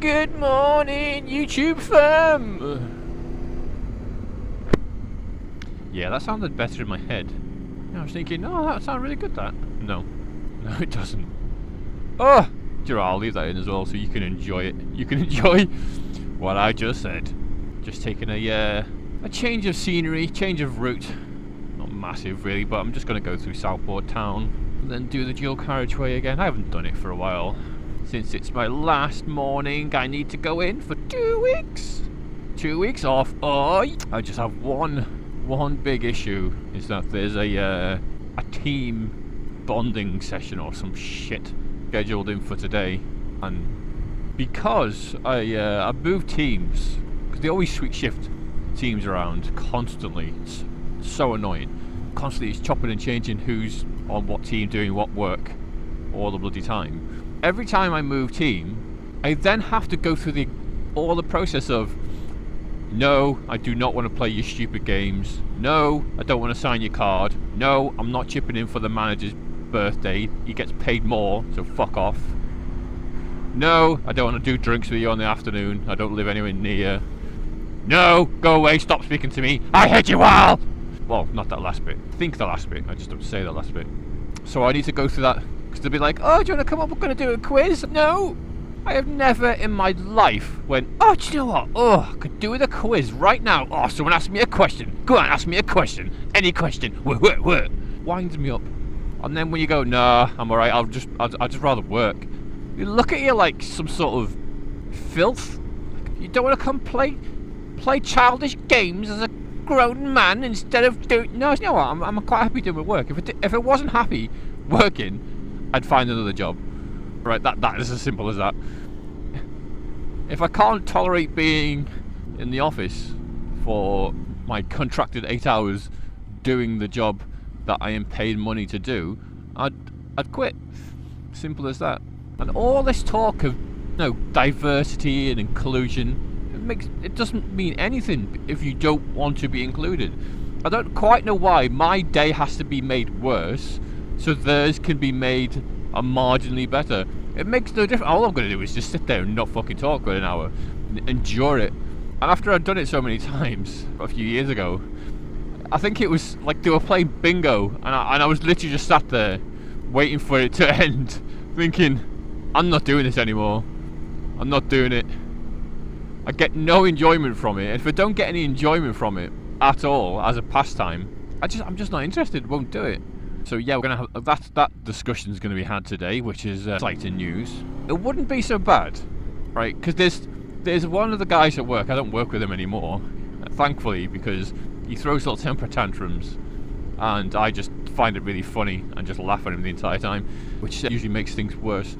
Good morning, YouTube fam! Yeah, that sounded better in my head. I was thinking, oh, that sounded really good, that. No, it doesn't. Oh! I'll leave that in as well so you can enjoy it. You can enjoy what I just said. Just taking a change of scenery, change of route. Not massive, really, but I'm just going to go through Southport town and then do the dual carriageway again. I haven't done it for a while. Since it's my last morning, I need to go in for 2 weeks. 2 weeks off. Oh, I just have one big issue, is that there's a team bonding session or some shit scheduled in for today, and because I moved teams, because they always switch shift teams around constantly. It's so annoying. Constantly it's chopping and changing who's on what team doing what work all the bloody time. Every time I move team, I then have to go through all the process of, no, I do not want to play your stupid games. No, I don't want to sign your card. No, I'm not chipping in for the manager's birthday. He gets paid more, so fuck off. No, I don't want to do drinks with you on the afternoon. I don't live anywhere near. No, go away, stop speaking to me. I hate you all! Well, not that last bit. Think the last bit. I just don't say the last bit. So I need to go through that, because they'll be like, oh, do you want to come up? We're going to do a quiz. No! I have never in my life went, oh, do you know what? Oh, I could do with a quiz right now. Oh, someone asked me a question. Go on, ask me a question. Any question. Winds me up. And then when you go, nah, I'm alright, I'll just rather work. You look at you like some sort of filth. You don't want to come play childish games as a grown man instead of doing... No, you know what? I'm quite happy doing my work. If it wasn't happy working, I'd find another job. Right, that is as simple as that. If I can't tolerate being in the office for my contracted 8 hours doing the job that I am paid money to do, I'd quit. Simple as that. And all this talk of diversity and inclusion, it doesn't mean anything if you don't want to be included. I don't quite know why my day has to be made worse so theirs can be made marginally better. It makes no difference. All I'm going to do is just sit there and not fucking talk for an hour, endure it. And after I'd done it so many times a few years ago, I think it was like they were playing bingo, and I was literally just sat there waiting for it to end, thinking, I'm not doing this anymore. I'm not doing it. I get no enjoyment from it. And if I don't get any enjoyment from it at all as a pastime, I'm just not interested. Won't do it. So yeah, we're gonna have that discussion's gonna be had today, which is exciting news. It wouldn't be so bad, right? Because there's one of the guys at work. I don't work with him anymore, thankfully, because he throws little temper tantrums, and I just find it really funny and just laugh at him the entire time, which usually makes things worse.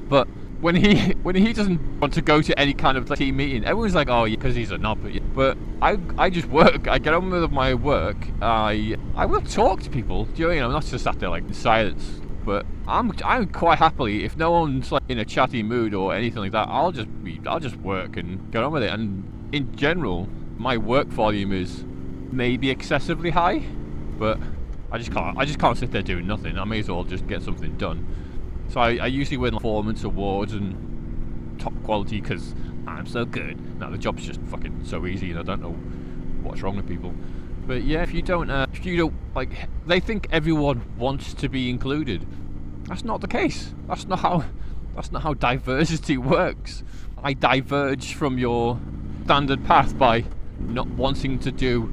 But when he doesn't want to go to any kind of team meeting, everyone's like, oh, yeah, because he's a knob. But I just work. I get on with my work. I will talk to people. Do you know what I mean? I'm not just sat there like in silence. But I'm quite happily, if no one's like in a chatty mood or anything like that, I'll just work and get on with it. And in general, my work volume is maybe excessively high, but I just can't sit there doing nothing. I may as well just get something done. So I usually win performance awards and top quality because I'm so good. Now the job's just fucking so easy, and I don't know what's wrong with people. But yeah, if you don't like, they think everyone wants to be included. That's not the case. That's not how diversity works. I diverge from your standard path by not wanting to do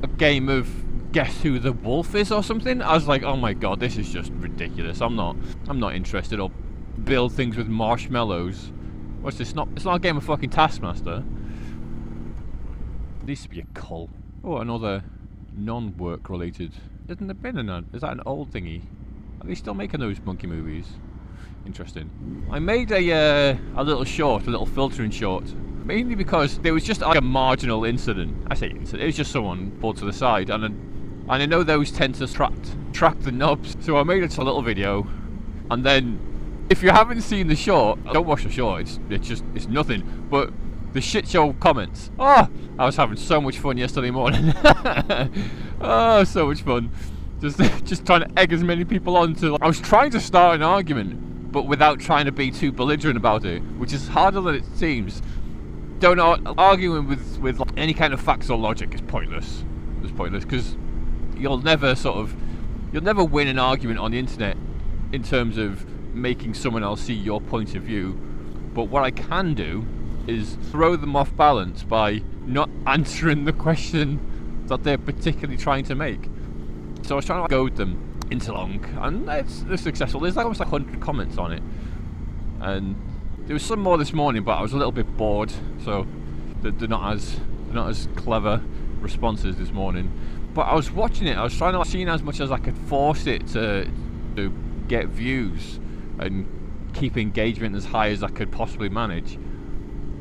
a game of guess who the wolf is or something. I was like, oh my god, this is just ridiculous. I'm not interested. Or build things with marshmallows. What's this? It's not a game of fucking Taskmaster. It needs to be a cull. Oh, another non-work related. Isn't there been is that an old thingy? Are they still making those monkey movies? Interesting. I made a little short, a little filtering short, mainly because there was just like a marginal incident. I say incident. It was just someone pulled to the side, and I know those tend to track the knobs. So I made it a little video, and then if you haven't seen the short, don't watch the short. It's nothing. But the shit show comments. Oh, I was having so much fun yesterday morning. Oh, so much fun. Just trying to egg as many people on to. I was trying to start an argument but without trying to be too belligerent about it, which is harder than it seems. Don't arguing with like, any kind of facts or logic is pointless. It's pointless because you'll never win an argument on the internet in terms of making someone else see your point of view. But what I can do is throw them off balance by not answering the question that they're particularly trying to make. So I was trying to goad them into long, and it's successful. There's like almost like 100 comments on it, and there was some more this morning, but I was a little bit bored, so they're not as clever responses this morning. But I was watching it. I was trying to see as much as I could force it to get views and keep engagement as high as I could possibly manage.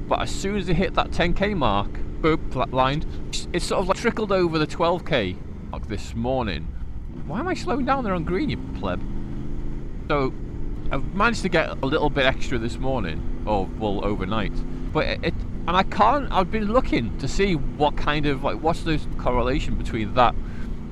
But as soon as it hit that 10k mark, boop, flatlined. It sort of like trickled over the 12k mark this morning. Why am I slowing down there on green, you pleb? So I've managed to get a little bit extra this morning, or well, overnight. But I've been looking to see what kind of what's the correlation between that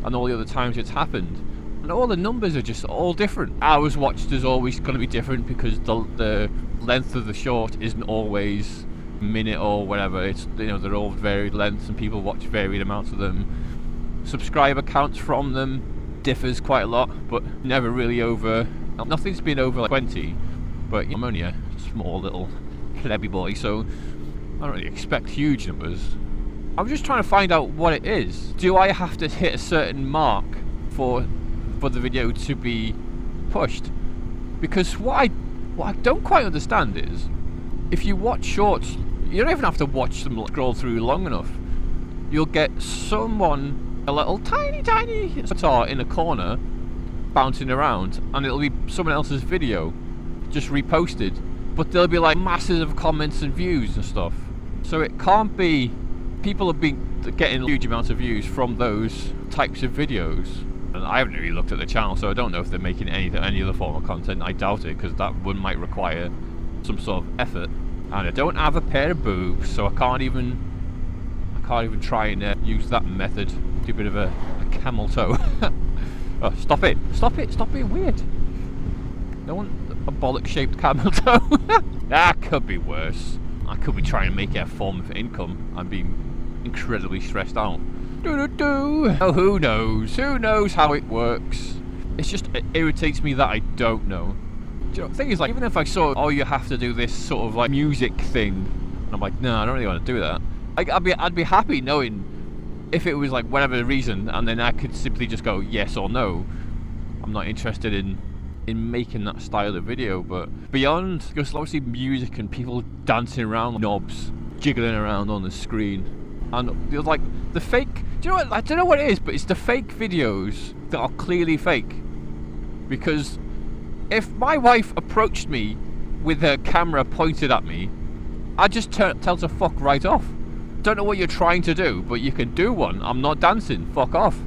and all the other times it's happened. And all the numbers are just all different. Hours watched is always going to be different because the length of the short isn't always a minute or whatever. It's, you know, they're all varied lengths and people watch varied amounts of them. Subscriber counts from them differs quite a lot, but never really over. Nothing's been over like 20, but I'm only a small little plebby boy, so I don't really expect huge numbers. I'm just trying to find out what it is. Do I have to hit a certain mark for the video to be pushed? Because what I don't quite understand is, if you watch shorts, you don't even have to watch them scroll through long enough. You'll get someone, a little tiny star in a corner, bouncing around, and it'll be someone else's video just reposted, but there'll be like masses of comments and views and stuff. So it can't be people have been getting huge amounts of views from those types of videos. And I haven't really looked at the channel, so I don't know if they're making any other form of content. I doubt it, because that one might require some sort of effort. And I don't have a pair of boobs, so I can't even try and use that method. Do a bit of a camel toe. Oh, stop it! Stop being weird. No one a bollock-shaped camel toe. That could be worse. I could be trying to make it a form of income and be incredibly stressed out. Oh, who knows? Who knows how it works? It irritates me that I don't know. Do you know, the thing is, like, even if I saw, oh, you have to do this sort of like music thing, and I'm like, no, I don't really want to do that. I'd be happy knowing if it was like whatever the reason, and then I could simply just go yes or no. I'm not interested in making that style of video. But beyond just obviously music and people dancing around knobs, jiggling around on the screen, and like the fake, do you know what, I don't know what it is, but it's the fake videos that are clearly fake. Because if my wife approached me with her camera pointed at me, I'd just tell her to fuck right off. Don't know what you're trying to do, but you can do one. I'm not dancing, fuck off.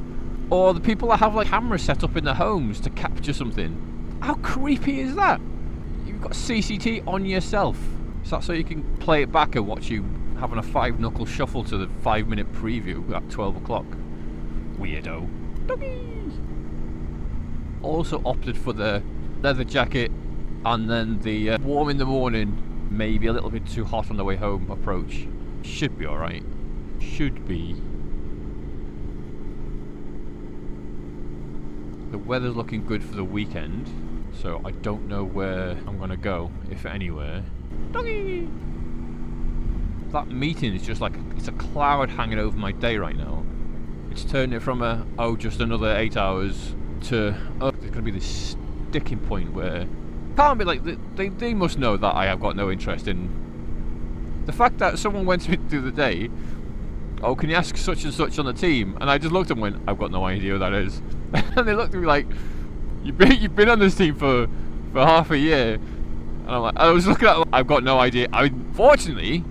Or the people that have like cameras set up in their homes to capture something. How creepy is that? You've got CCTV on yourself. Is that so you can play it back and watch you having a 5-knuckle shuffle to the 5-minute preview at 12 o'clock? Weirdo. Doggy! Also opted for the leather jacket and then the warm in the morning, maybe a little bit too hot on the way home approach. Should be alright. Should be. The weather's looking good for the weekend, so I don't know where I'm gonna go, if anywhere. Doggy! That meeting is just like, it's a cloud hanging over my day right now. It's turned it from just another 8 hours to, there's gonna be this sticking point where, can't be like, they must know that I have got no interest in. The fact that someone went to me the other day, oh, can you ask such and such on the team? And I just looked and went, I've got no idea who that is. And they looked at me like, you've been on this team for half a year. And I'm like, I was looking at, I've got no idea. I mean, fortunately,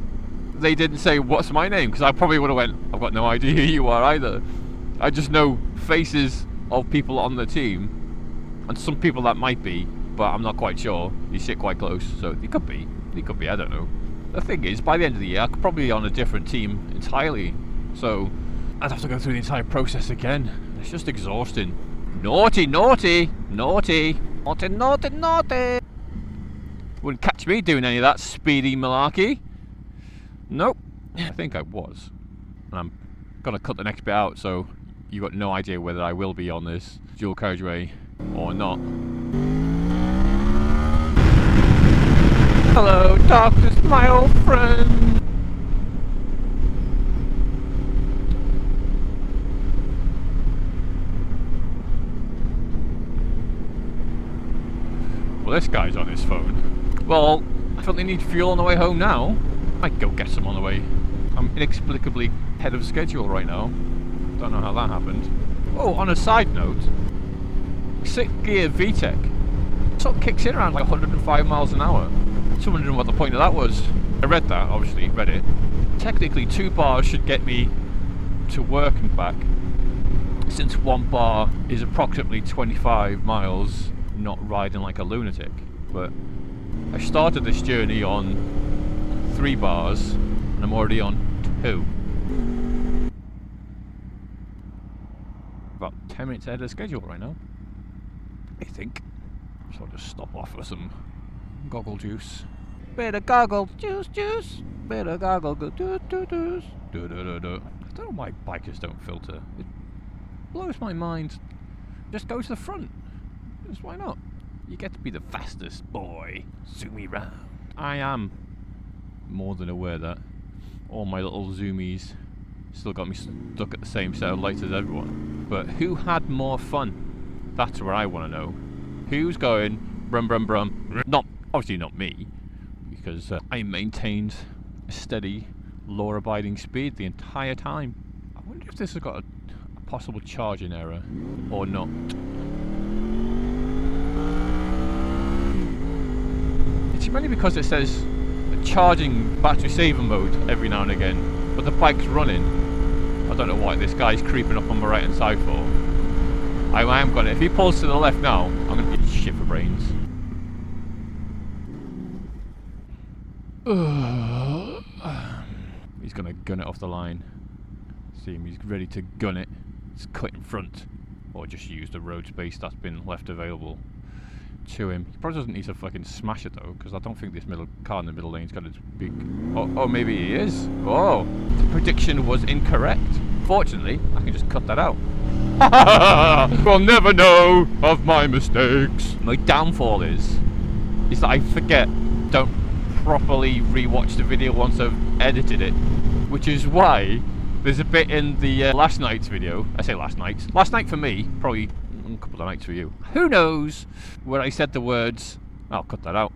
they didn't say what's my name, because I probably would have went, I've got no idea who you are either. I just know faces of people on the team, and some people that might be, but I'm not quite sure. You sit quite close, so it could be, I don't know. The thing is, by the end of the year, I could probably be on a different team entirely, so I'd have to go through the entire process again. It's just exhausting. Naughty! Wouldn't catch me doing any of that speedy malarkey. Nope. I think I was. And I'm gonna cut the next bit out, so you've got no idea whether I will be on this dual carriageway or not. Hello, darkness, my old friend. Well, this guy's on his phone. Well, I feel they need fuel on the way home now. Might go get some on the way. I'm inexplicably ahead of schedule right now. Don't know how that happened. Oh, on a side note, 6th gear VTEC sort of kicks in around like 105 miles an hour. So wondering what the point of that was. I read that, obviously, read it. Technically 2 bars should get me to work and back, since 1 bar is approximately 25 miles, not riding like a lunatic. But I started this journey on 3 bars and I'm already on 2. About 10 minutes ahead of schedule right now, I think. So I'll just stop off for some goggle juice. Bit of goggle juice. Bit of goggle juice. I don't know why bikers don't filter. It blows my mind. Just go to the front. Just why not? You get to be the fastest boy. Zoom me round. I am more than aware that all my little zoomies still got me stuck at the same set of lights as everyone. But who had more fun? That's where I want to know. Who's going brum brum brum? Not obviously not me, because I maintained a steady, law-abiding speed the entire time. I wonder if this has got a possible charging error or not. It's mainly because it says charging battery saver mode every now and again, but the bike's running. I don't know why this guy's creeping up on my right hand side for. I am gonna, if he pulls to the left now, I'm gonna get shit for brains. He's gonna gun it off the line. See him, he's ready to gun it. Just cut in front, or just use the road space that's been left available to him. He probably doesn't need to fucking smash it though, because I don't think this middle car in the middle lane's got a big... Oh, maybe he is. Oh, the prediction was incorrect. Fortunately, I can just cut that out. We'll never know of my mistakes. My downfall is that I forget, don't properly rewatch the video once I've edited it, which is why there's a bit in the last night's video. I say last night for me, probably a couple of nights for you. Who knows where I said the words, I'll cut that out,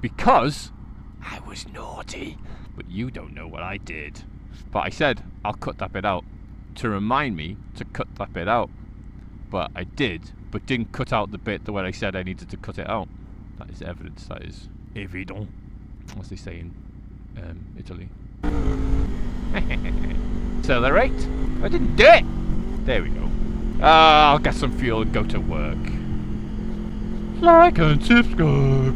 because I was naughty. But you don't know what I did. But I said I'll cut that bit out to remind me to cut that bit out. But I did, but didn't cut out the bit the way I said I needed to cut it out. That is evidence, that is évident, as they say in Italy. Accelerate. I didn't do it. There we go. I'll get some fuel and go to work. Like and subscribe.